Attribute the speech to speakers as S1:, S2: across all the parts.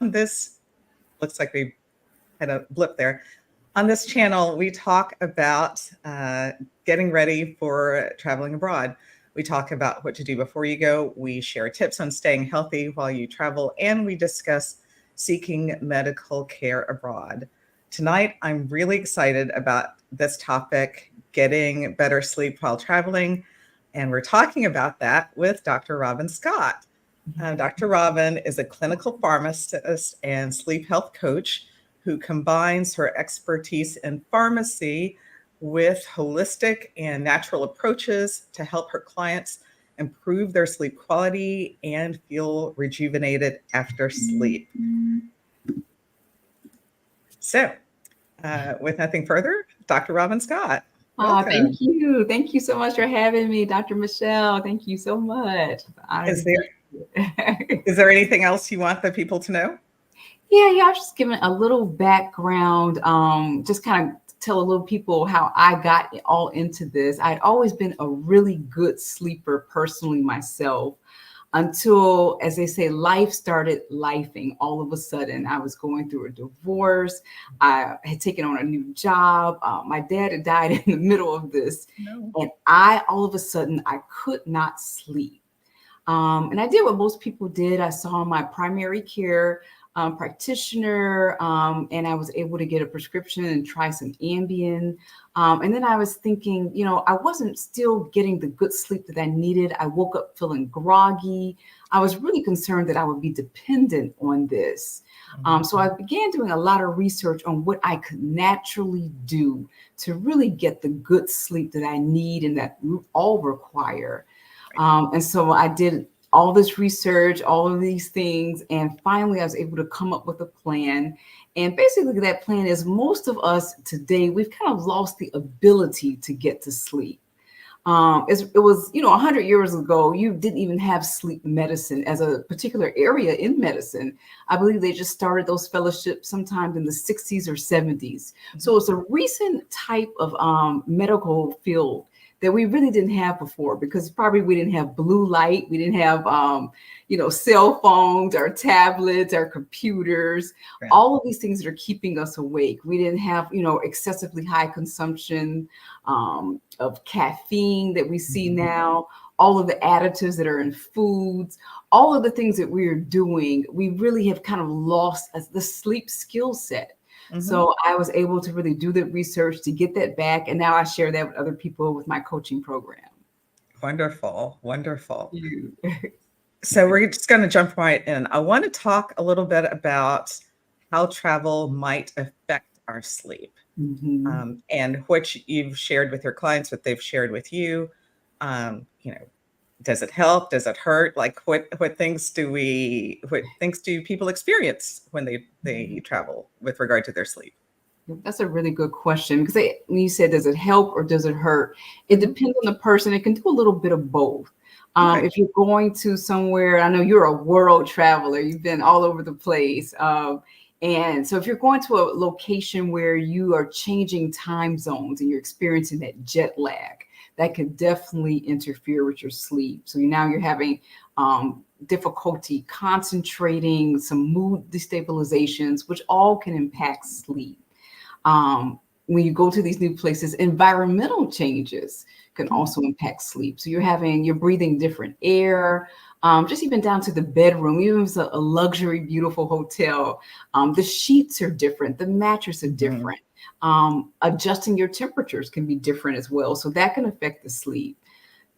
S1: this, looks like we had a blip there. On this channel, we talk about getting ready for traveling abroad. We talk about what to do before you go. We share tips on staying healthy while you travel, and we discuss seeking medical care abroad. Tonight, I'm really excited about this topic, getting better sleep while traveling. And we're talking about that with Dr. Robyn Scott. Dr. Robyn is a clinical pharmacist and sleep health coach who combines her expertise in pharmacy with holistic and natural approaches to help her clients improve their sleep quality and feel rejuvenated after sleep. So, with nothing further, Dr. Robyn Scott.
S2: Thank you. Thank you so much for having me, Dr. Michelle. Thank you so much.
S1: Is there anything else you want the people to know?
S2: Yeah, I was just giving a little background, just kind of tell a little people how I got all into this. I'd always been a really good sleeper personally myself until, as they say, life started lifing. All of a sudden, I was going through a divorce. I had taken on a new job. My dad had died in the middle of this. No. And all of a sudden, I could not sleep. And I did what most people did. I saw my primary care practitioner, and I was able to get a prescription and try some Ambien. And then I was thinking, I wasn't still getting the good sleep that I needed. I woke up feeling groggy. I was really concerned that I would be dependent on this. So I began doing a lot of research on what I could naturally do to really get the good sleep that I need and that we all require. And so I did all this research, all of these things. And finally, I was able to come up with a plan. And basically that plan is most of us today, we've kind of lost the ability to get to sleep. It was, 100 years ago, you didn't even have sleep medicine as a particular area in medicine. I believe they just started those fellowships sometime in the 60s or 70s. So it's a recent type of medical field that we really didn't have before, because probably we didn't have blue light. We didn't have, cell phones, our tablets, our computers, right. All of these things that are keeping us awake. We didn't have, excessively high consumption of caffeine that we see now, all of the additives that are in foods, all of the things that we're doing. We really have kind of lost the sleep skill set. So I was able to really do the research to get that back. And now I share that with other people with my coaching program.
S1: Wonderful. Wonderful. So we're just going to jump right in. I want to talk a little bit about how travel might affect our sleep, and what you've shared with your clients, what they've shared with you. Does it help? Does it hurt? Like what things do people experience when they travel with regard to their sleep?
S2: That's a really good question, because when you said, does it help or does it hurt? It depends on the person. It can do a little bit of both. Okay. If you're going to somewhere, I know you're a world traveler, you've been all over the place. And so if you're going to a location where you are changing time zones and you're experiencing that jet lag, that can definitely interfere with your sleep. So now you're having difficulty concentrating, some mood destabilizations, which all can impact sleep. When you go to these new places, environmental changes can also impact sleep. So you're breathing different air, just even down to the bedroom. Even if it's a luxury, beautiful hotel, the sheets are different, the mattress are different. Adjusting your temperatures can be different as well. So that can affect the sleep.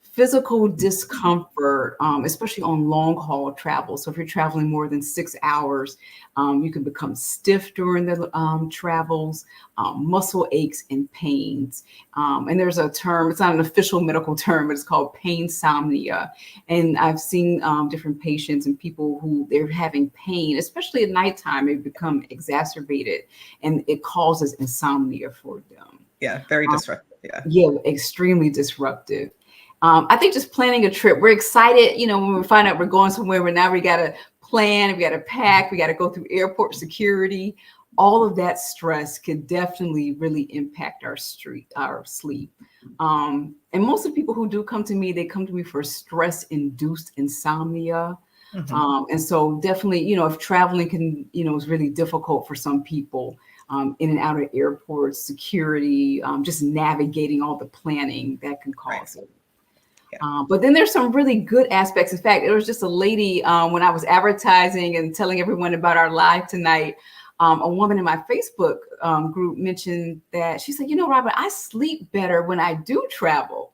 S2: Physical discomfort, especially on long haul travel. So if you're traveling more than 6 hours, you can become stiff during the travels, muscle aches and pains. And there's a term, it's not an official medical term, but it's called pain insomnia. And I've seen different patients and people who they're having pain, especially at nighttime, it become exacerbated and it causes insomnia for them.
S1: Yeah, very disruptive.
S2: Yeah, extremely disruptive. I think just planning a trip, we're excited, when we find out we're going somewhere where now we got to plan, we got to pack, we got to go through airport security. All of that stress can definitely really impact our sleep. And most of the people who do come to me, they come to me for stress-induced insomnia. And so definitely, if traveling can, is really difficult for some people, in and out of airports, security, just navigating all the planning that can cause it. Yeah. But then there's some really good aspects. In fact, there was just a lady when I was advertising and telling everyone about our live tonight, a woman in my Facebook group mentioned that she said, Robyn, I sleep better when I do travel.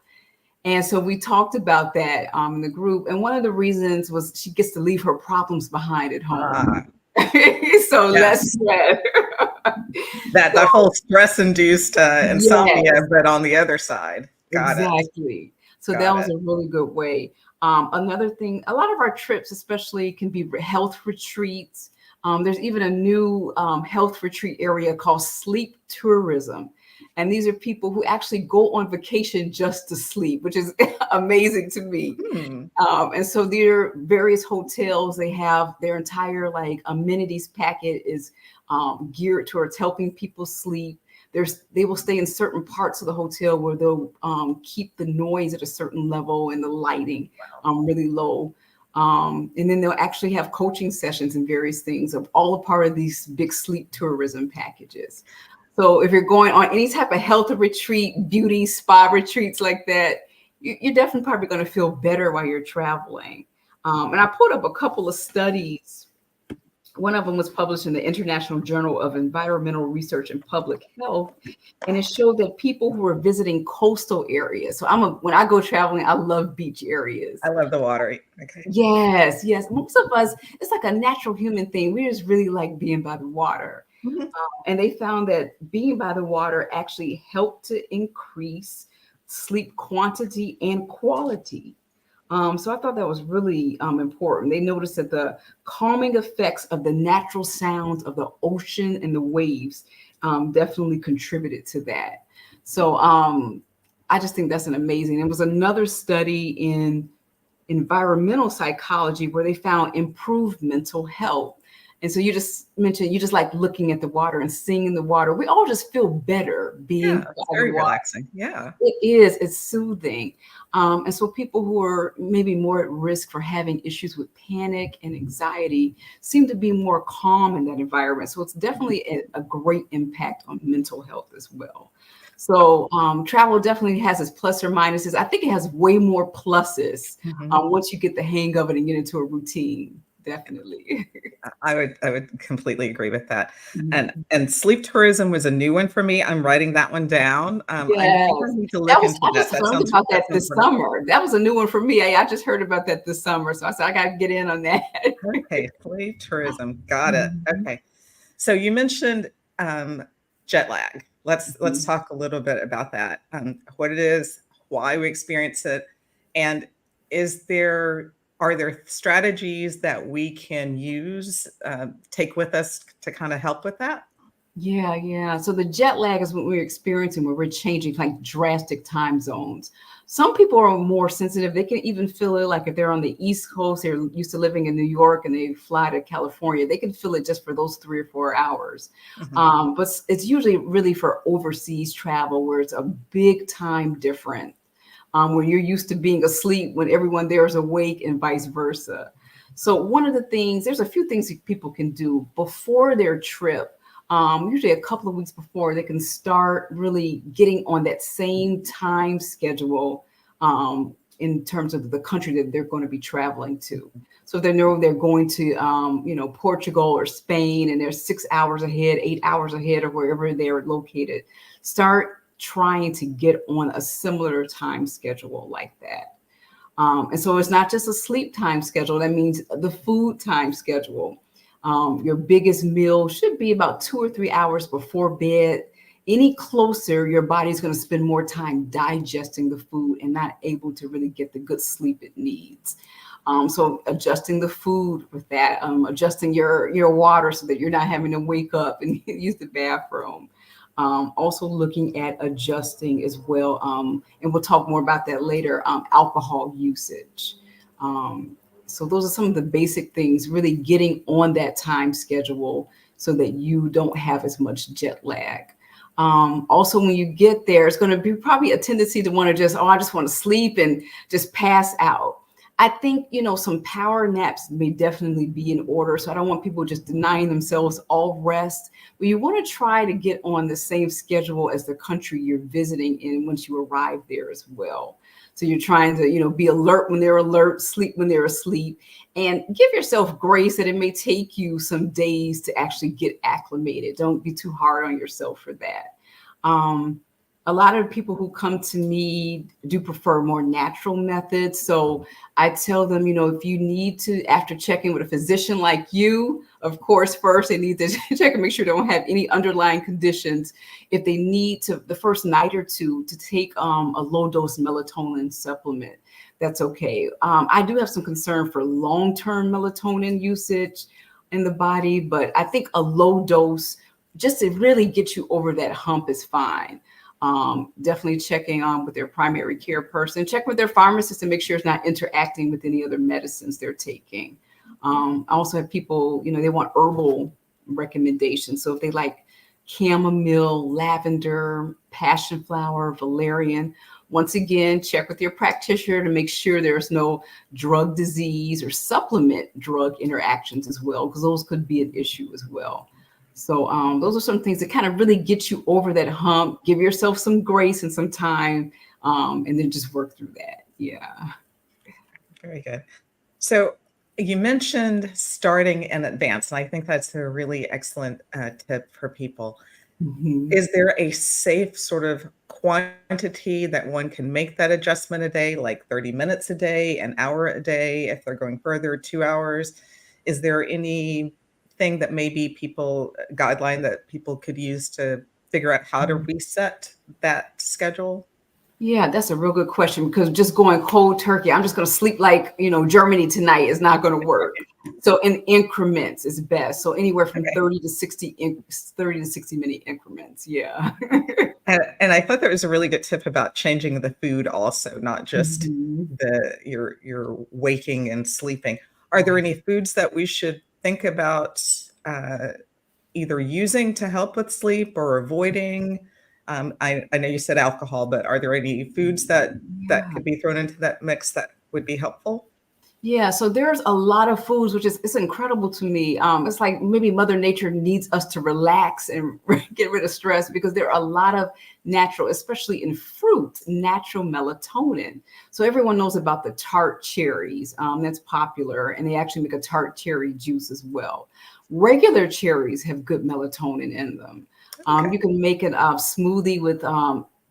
S2: And so we talked about that in the group. And one of the reasons was she gets to leave her problems behind at home. So less stress.
S1: that whole stress-induced insomnia, but on the other side.
S2: Exactly. So that was a really good way. Another thing, a lot of our trips especially can be health retreats. There's even a new health retreat area called sleep tourism. And these are people who actually go on vacation just to sleep, which is amazing to me. And so there are various hotels. They have their entire amenities packet is geared towards helping people sleep. They will stay in certain parts of the hotel where they'll keep the noise at a certain level and the lighting really low. And then they'll actually have coaching sessions and various things of all a part of these big sleep tourism packages. So if you're going on any type of health retreat, beauty, spa retreats like that, you're definitely probably going to feel better while you're traveling. And I pulled up a couple of studies. One of them was published in the International Journal of Environmental Research and Public Health. And it showed that people who are visiting coastal areas. So when I go traveling, I love beach areas.
S1: I love the water. Okay.
S2: Yes. Most of us, it's like a natural human thing. We just really like being by the water. And they found that being by the water actually helped to increase sleep quantity and quality. So I thought that was really important. They noticed that the calming effects of the natural sounds of the ocean and the waves definitely contributed to that. So I just think that's an amazing. There was another study in environmental psychology where they found improved mental health. And so you just mentioned you just like looking at the water and seeing in the water. We all just feel better being
S1: it's very relaxing. Yeah,
S2: it is. It's soothing. And so people who are maybe more at risk for having issues with panic and anxiety seem to be more calm in that environment. So it's definitely a great impact on mental health as well. So travel definitely has its plus or minuses. I think it has way more pluses once you get the hang of it and get into a routine. Definitely.
S1: I would completely agree with that. And sleep tourism was a new one for me. I'm writing that one down. I need to look into
S2: I just learned about that this summer. That was a new one for me. I just heard about that this summer. So I said, I got to get in on that.
S1: Okay. Sleep tourism. Got it. Okay. So you mentioned jet lag. Let's talk a little bit about that. What it is, why we experience it, and are there strategies that we can use, take with us to kind of help with that?
S2: Yeah. So the jet lag is what we're experiencing where we're changing like drastic time zones. Some people are more sensitive. They can even feel it like if they're on the East Coast, they're used to living in New York and they fly to California, they can feel it just for those 3 or 4 hours. But it's usually really for overseas travel where it's a big time difference. Where you're used to being asleep when everyone there is awake and vice versa. So one of the things, there's a few things that people can do before their trip. Usually a couple of weeks before, they can start really getting on that same time schedule in terms of the country that they're going to be traveling to. So if they know they're going to, Portugal or Spain, and they're 6 hours ahead, 8 hours ahead, or wherever they're located, start trying to get on a similar time schedule like that. And so it's not just a sleep time schedule. That means the food time schedule. Your biggest meal should be about 2 or 3 hours before bed. Any closer, your body's going to spend more time digesting the food and not able to really get the good sleep it needs. So adjusting the food with that, adjusting your water so that you're not having to wake up and use the bathroom. Also looking at adjusting as well. And we'll talk more about that later, alcohol usage. So those are some of the basic things, really getting on that time schedule so that you don't have as much jet lag. Also, when you get there, it's going to be probably a tendency to want to I just want to sleep and just pass out. I think, some power naps may definitely be in order. So I don't want people just denying themselves all rest, but you want to try to get on the same schedule as the country you're visiting in once you arrive there as well. So you're trying to, be alert when they're alert, sleep when they're asleep, and give yourself grace that it may take you some days to actually get acclimated. Don't be too hard on yourself for that. A lot of people who come to me do prefer more natural methods. So I tell them, if you need to, after checking with a physician like you, of course, first they need to check and make sure they don't have any underlying conditions. If they need to, the first night or two, to take a low dose melatonin supplement, that's okay. I do have some concern for long-term melatonin usage in the body, but I think a low dose, just to really get you over that hump, is fine. Definitely checking on with their primary care person, check with their pharmacist to make sure it's not interacting with any other medicines they're taking. I also have people, they want herbal recommendations. So if they like chamomile, lavender, passion flower, valerian, once again, check with your practitioner to make sure there's no drug disease or supplement drug interactions as well, because those could be an issue as well. So those are some things that kind of really get you over that hump, give yourself some grace and some time, and then just work through that. Yeah.
S1: Very good. So you mentioned starting in advance, and I think that's a really excellent tip for people.
S2: Mm-hmm.
S1: Is there a safe sort of quantity that one can make that adjustment a day, like 30 minutes a day, an hour a day, if they're going further, 2 hours? Is there anything that maybe guideline that people could use to figure out how to reset that schedule?
S2: Yeah, that's a real good question, because just going cold turkey, I'm just going to sleep like, Germany tonight is not going to work. So in increments is best. So anywhere from 30 to 60 minute increments. Yeah.
S1: And I thought that was a really good tip about changing the food also, not just your waking and sleeping. Are there any foods that we should think about either using to help with sleep or avoiding? I know you said alcohol, but are there any foods that could be thrown into that mix that would be helpful?
S2: Yeah, so there's a lot of foods, which it's incredible to me. It's like maybe Mother Nature needs us to relax and get rid of stress, because there are a lot of natural, especially in fruit, natural melatonin. So everyone knows about the tart cherries. That's popular, and they actually make a tart cherry juice as well. Regular cherries have good melatonin in them. You can make a smoothie with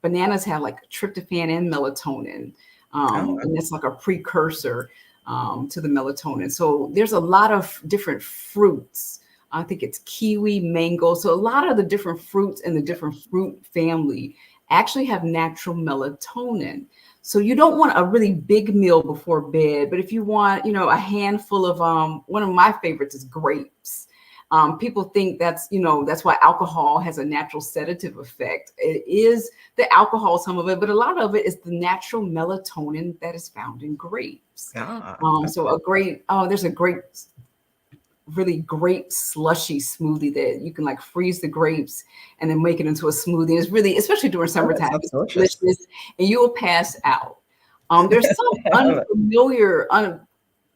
S2: bananas have like tryptophan and melatonin, and that's like a precursor to the melatonin. So there's a lot of different fruits. I think it's kiwi, mango. So a lot of the different fruits in the different fruit family actually have natural melatonin. So you don't want a really big meal before bed, but if you want, a handful of, one of my favorites is grapes. People think that's why alcohol has a natural sedative effect. It is the alcohol, some of it, but a lot of it is the natural melatonin that is found in grapes. So there's a great, really great slushy smoothie that you can like freeze the grapes and then make it into a smoothie. It's really, especially during summertime, it's delicious, and you will pass out. There's some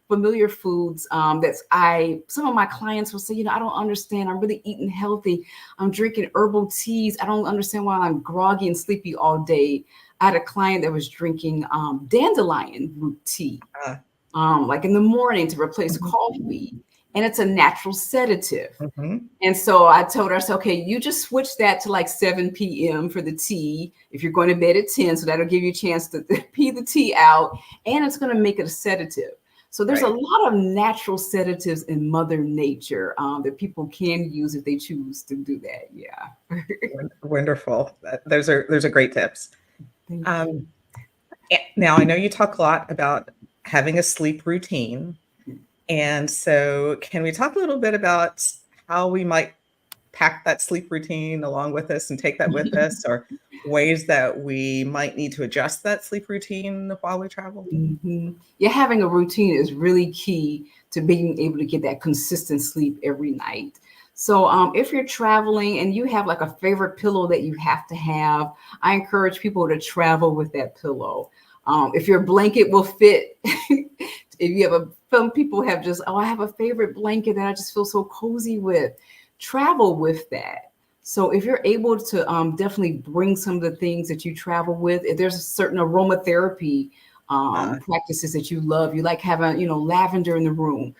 S2: familiar foods some of my clients will say, I don't understand. I'm really eating healthy. I'm drinking herbal teas. I don't understand why I'm groggy and sleepy all day. I had a client that was drinking dandelion root tea, like in the morning to replace coffee. And it's a natural sedative. And so I told her, I said, okay, you just switch that to like 7 p.m. for the tea if you're going to bed at 10. So that'll give you a chance to pee the tea out, and it's going to make it a sedative. So there's a lot of natural sedatives in Mother Nature that people can use if they choose to do that. Yeah.
S1: Wonderful. Those are great tips. Now, I know you talk a lot about having a sleep routine. And so can we talk a little bit about how we might pack that sleep routine along with us and take that with us, or ways that we might need to adjust that sleep routine while we travel?
S2: Yeah, having a routine is really key to being able to get that consistent sleep every night. So if you're traveling and you have like a favorite pillow that you have to have, I encourage people to travel with that pillow. If your blanket will fit If you have some people have just, oh, I have a favorite blanket that I just feel so cozy with. Travel with that. So if you're able to definitely bring some of the things that you travel with, if there's a certain aromatherapy practices that you love, you like having, lavender in the room,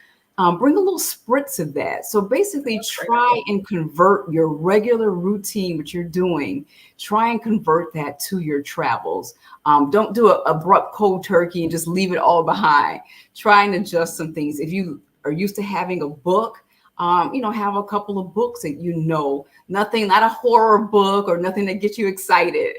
S2: bring a little spritz of that. So basically try and convert your regular routine, what you're doing, try and convert that to your travels. Don't do an abrupt cold turkey and just leave it all behind. Try and adjust some things. If you are used to having a book, have a couple of books that nothing, not a horror book or nothing that gets you excited,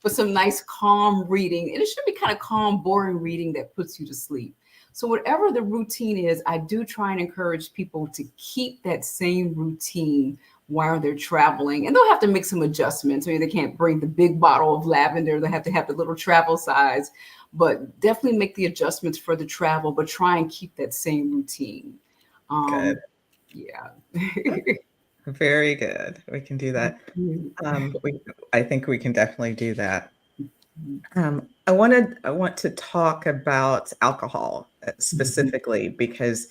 S2: but some nice calm reading. And it should be kind of calm, boring reading that puts you to sleep. So whatever the routine is, I do try and encourage people to keep that same routine while they're traveling. And they'll have to make some adjustments. Maybe they can't bring the big bottle of lavender. They have to have the little travel size, but definitely make the adjustments for the travel, but try and keep that same routine.
S1: Good.
S2: Yeah.
S1: Very good. We can do that. I think we can definitely do that. I want to talk about alcohol specifically because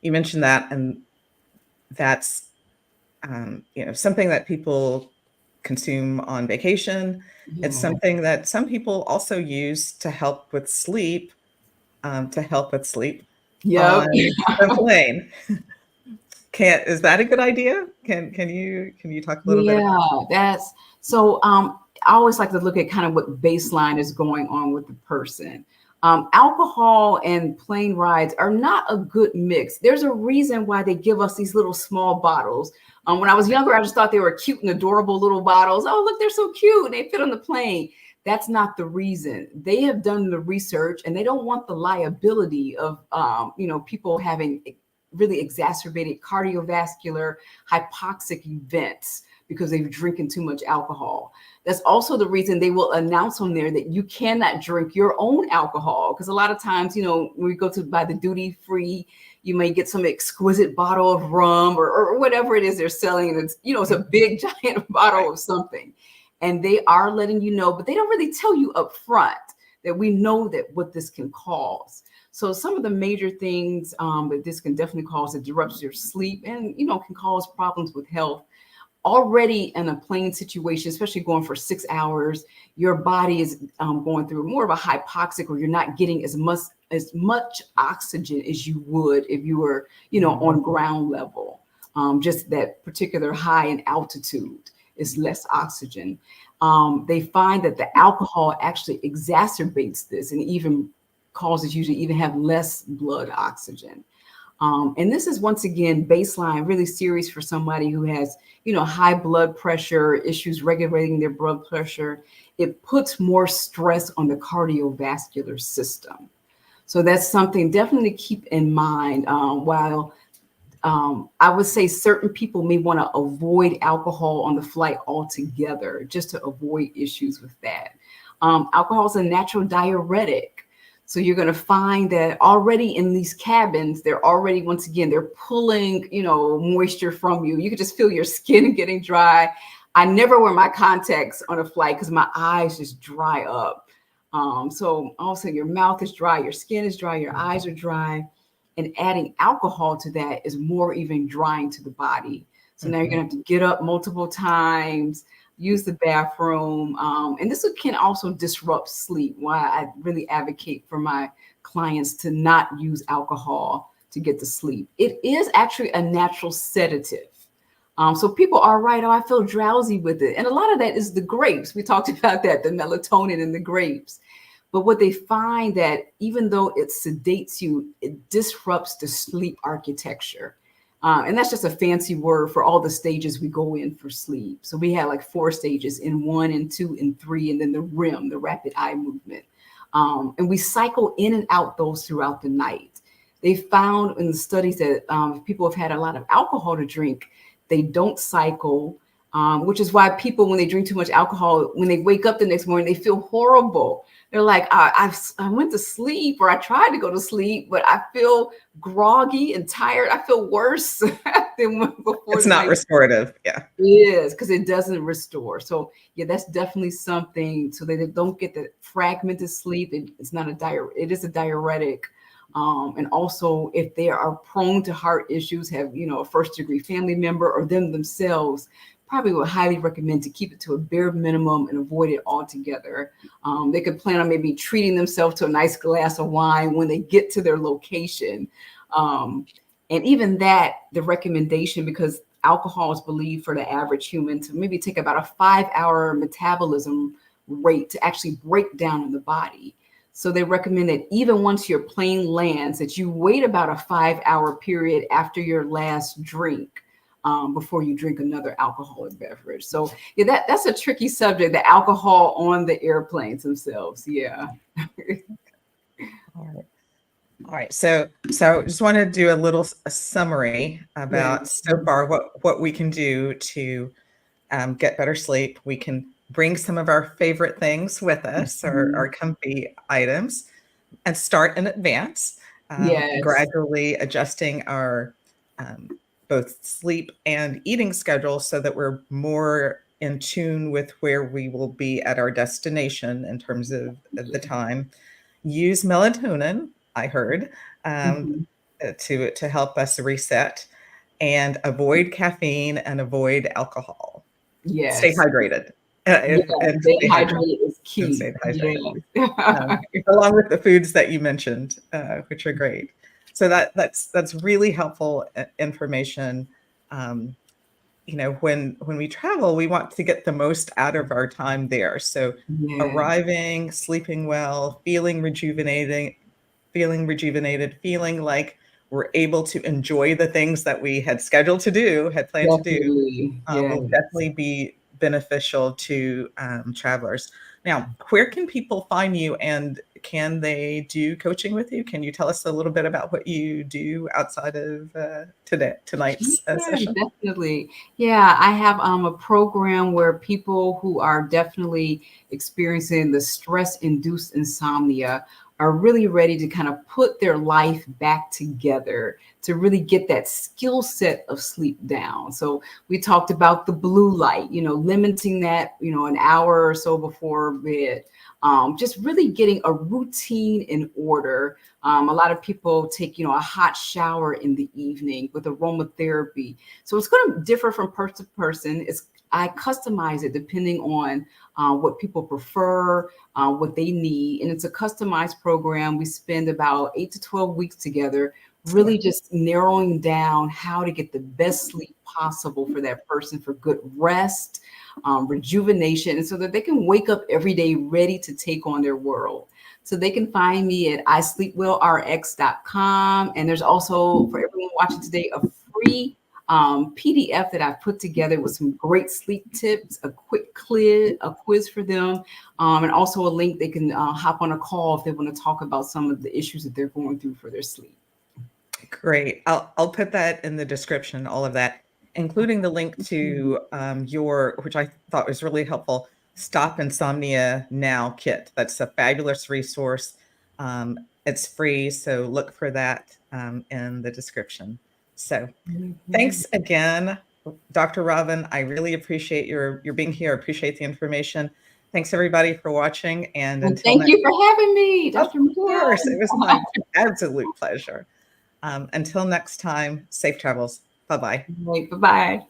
S1: you mentioned that, and that's something that people consume on vacation.
S2: Yeah.
S1: It's something that some people also use to help with sleep.
S2: Yep.
S1: On a plane. Is that a good idea? Can you talk a little bit about
S2: that's so. I always like to look at kind of what baseline is going on with the person. Alcohol and plane rides are not a good mix. There's a reason why they give us these little small bottles. When I was younger, I just thought they were cute and adorable little bottles. Oh, look, they're so cute. And they fit on the plane. That's not the reason. They have done the research and they don't want the liability of, people having really exacerbated cardiovascular hypoxic events because they've drinking too much alcohol. That's also the reason they will announce on there that you cannot drink your own alcohol. Because a lot of times, when we go to buy the duty free, you may get some exquisite bottle of rum or whatever it is they're selling. And it's a big giant bottle of something. And they are letting you know, but they don't really tell you up front that we know that what this can cause. So some of the major things that this can definitely cause, it disrupts your sleep and, can cause problems with health. Already in a plane situation, especially going for 6 hours, your body is going through more of a hypoxic, or you're not getting as much oxygen as you would if you were, on ground level. Just that particular high in altitude is less oxygen. They find that the alcohol actually exacerbates this and even causes you to even have less blood oxygen. And this is, once again, baseline, really serious for somebody who has, high blood pressure, issues regulating their blood pressure. It puts more stress on the cardiovascular system. So that's something definitely to keep in mind. While I would say certain people may want to avoid alcohol on the flight altogether, just to avoid issues with that. Alcohol is a natural diuretic. So you're going to find that already in these cabins, they're already, once again, they're pulling, moisture from you. You can just feel your skin getting dry. I never wear my contacts on a flight because my eyes just dry up. So also your mouth is dry, your skin is dry, your eyes are dry. And adding alcohol to that is more even drying to the body. So now you're going to have to get up multiple times, use the bathroom. And this can also disrupt sleep, why I really advocate for my clients to not use alcohol to get to sleep. It is actually a natural sedative. So people are right, oh, I feel drowsy with it. And a lot of that is the grapes. We talked about that, the melatonin in the grapes. But what they find that even though it sedates you, it disrupts the sleep architecture. And that's just a fancy word for all the stages we go in for sleep. So we have like 4 stages, in 1 and 2 and 3, and then the REM, the rapid eye movement. And we cycle in and out those throughout the night. They found in the studies that if people have had a lot of alcohol to drink, they don't cycle, which is why people, when they drink too much alcohol, when they wake up the next morning, they feel horrible. They're like, I went to sleep, or I tried to go to sleep, but I feel groggy and tired. I feel worse than before.
S1: It's not restorative. Yeah.
S2: It is, because it doesn't restore. So yeah, that's definitely something, so they don't get the fragmented sleep. It is a diuretic. And also if they are prone to heart issues, have, a first degree family member or them themselves, probably would highly recommend to keep it to a bare minimum and avoid it altogether. They could plan on maybe treating themselves to a nice glass of wine when they get to their location. And even that, the recommendation, because alcohol is believed for the average human to maybe take about a 5-hour metabolism rate to actually break down in the body. So they recommend that even once your plane lands, that you wait about a 5-hour period after your last drink before you drink another alcoholic beverage. So yeah, that's a tricky subject, the alcohol on the airplanes themselves. Yeah.
S1: All right. All right. So just want to do a summary about so far what we can do to get better sleep. We can bring some of our favorite things with us, our comfy items, and start in advance, gradually adjusting our both sleep and eating schedule so that we're more in tune with where we will be at our destination in terms of the time. Use melatonin, I heard, to help us reset, and avoid caffeine and avoid alcohol.
S2: Yes.
S1: Stay hydrated.
S2: And stay hydrated is key.
S1: And stay hydrated. Along with the foods that you mentioned, which are great. So that's really helpful information. When we travel, we want to get the most out of our time there. So arriving, sleeping well, feeling rejuvenated, feeling like we're able to enjoy the things that we had scheduled to do, had planned to do, will definitely be beneficial to travelers. Now, where can people find you, and can they do coaching with you? Can you tell us a little bit about what you do outside of tonight's session?
S2: Definitely. Yeah, I have a program where people who are definitely experiencing the stress-induced insomnia are really ready to kind of put their life back together to really get that skill set of sleep down. So we talked about the blue light, limiting that, an hour or so before bed. Just really getting a routine in order. A lot of people take, a hot shower in the evening with aromatherapy. So it's going to differ from person to person. I customize it depending on what people prefer, what they need. And it's a customized program. We spend about 8 to 12 weeks together, really just narrowing down how to get the best sleep possible for that person, for good rest, rejuvenation, and so that they can wake up every day ready to take on their world. So they can find me at isleepwellrx.com. And there's also, for everyone watching today, a free PDF that I've put together with some great sleep tips, a quick quiz for them, and also a link they can hop on a call if they want to talk about some of the issues that they're going through for their sleep.
S1: Great. I'll put that in the description, all of that, including the link to which I thought was really helpful, Stop Insomnia Now kit. That's a fabulous resource. It's free, so look for that in the description. So thanks again, Dr. Robyn. I really appreciate your being here. I appreciate the information. Thanks everybody for watching. And
S2: thank you for having me, Dr.
S1: Of course, it was my absolute pleasure. Until next time, safe travels. Bye-bye.
S2: Bye-bye.